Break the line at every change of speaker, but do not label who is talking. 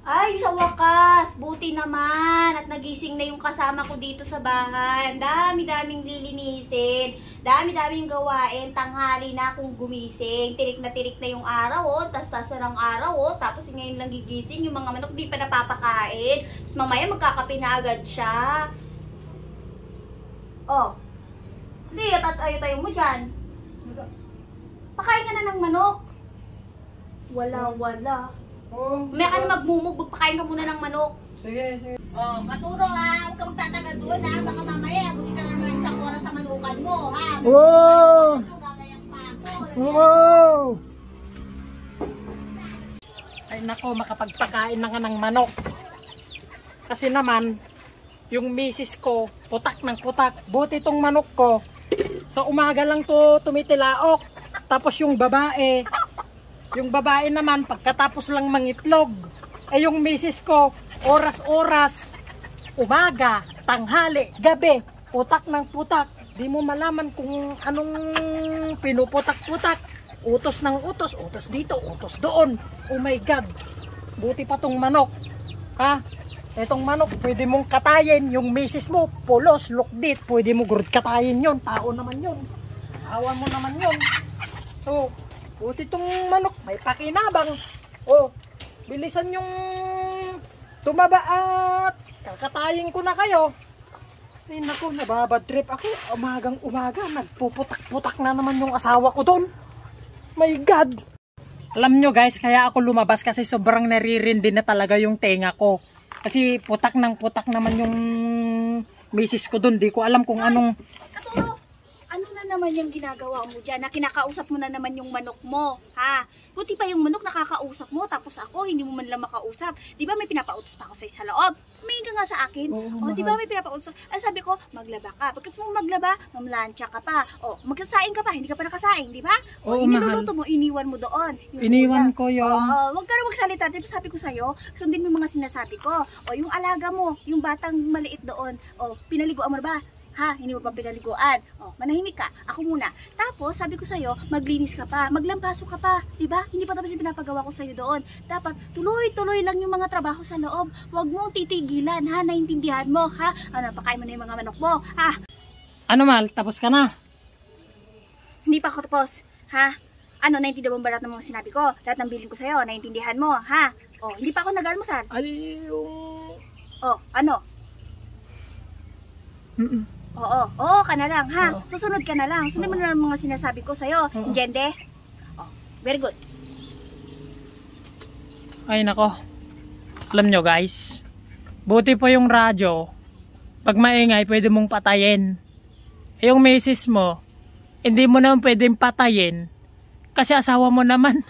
Ay, sa wakas, buti naman at nagising na yung kasama ko dito sa bahay. Dami-daming lilinisin, dami-daming gawain, tanghali na akong gumising. Tirik na yung araw, oh, tas-tas ng araw, oh. Tapos ngayon lang gigising, yung mga manok di pa napapakain. Tapos mamaya magkakape na agad siya. Oh, hindi, tayo mo dyan. Pakain ka na ng manok. Wala.
Oh,
May ka na magmumug, magpakain ka muna ng manok.
sige.
Oh, maturo ha, huwag kang tataga doon ha, baka mamaya, buti ka na naman isang oras sa manukan mo ha.
Wow!
Gagayang pa ako.
Wow! Ay nako, makapagpakain na nga ng manok. Kasi naman, yung misis ko, putak ng putak. Buti tong manok ko, sa umaga lang to tumitilaok. Tapos yung babae naman, pagkatapos lang mangitlog. Ay yung misis ko, oras-oras, umaga, tanghali, gabi, putak ng putak. Di mo malaman kung anong pinuputak-putak. Utos ng utos, utos dito, utos doon. Oh my God, buti pa tong manok. Ha? Etong manok, pwede mong katayin. Yung misis mo, pulos, lukbit, pwede mo gurud katayin yon. Tao naman yon. Asawa mo naman yon. So, buti tong manok, may pakinabang. Oh, bilisan yung tumaba at kakatayin ko na kayo. Ay naku, nababadrip ako. Umagang umaga, nagpuputak-putak na naman yung asawa ko doon. My God! Alam nyo guys, kaya ako lumabas kasi sobrang naririndi na talaga yung tenga ko. Kasi putak naman yung misis ko doon. Di ko alam kung anong...
Katuro, ano na naman yung ginagawa mo dyan? Na kinakausap mo na naman yung manok mo, ha? Buti pa yung manok nakakausap mo, tapos ako, hindi mo man lang makausap. Di ba may pinapautos pa ako sa loob? May ka nga sa akin. O, di ba may pinapautos? Ay, sabi ko, maglaba ka. Pagkat mo maglaba, mamlansya ka pa. O, magsasaing ka pa, hindi ka pa nakasaing, di ba? O, iniluluto mo, iniwan mo doon.
Iniwan ko yun.
Oo, wag ka na magsalita. Di ba sabi ko sa'yo, sundin mo yung mga sinasabi ko. O, yung alaga mo, yung batang maliit doon. O, pinaliguan mo na ba? Ha, hindi mo pa pinaliguan. O, manahimik ka. Ako muna. Tapos, sabi ko sa'yo, maglinis ka pa, maglampaso ka pa. Diba? Hindi pa tapos yung pinapagawa ko sa'yo doon. Dapat, tuloy-tuloy lang yung mga trabaho sa loob. Huwag mong titigilan, ha? Naintindihan mo, ha? Ano, pakain mo na yung mga manok mo, ha?
Ano mal, tapos ka na?
Hindi pa ako tapos, ha? Ano, naintindihan mo ba lahat ng mga sinabi ko? Lahat ng bilin ko sa'yo, naintindihan mo, ha? O, hindi pa ako nag-almusal.
Ay, yung...
O, ano? Oo ka na lang, ha?
Oo.
Susunod ka na lang. Sundin mo na lang mga sinasabi ko sa'yo. Injende? Oh, very good.
Ay nako. Alam nyo guys, buti po yung radyo. Pag maingay, pwede mong patayin. Yung misis mo, hindi mo naman pwedeng patayin. Kasi asawa mo naman.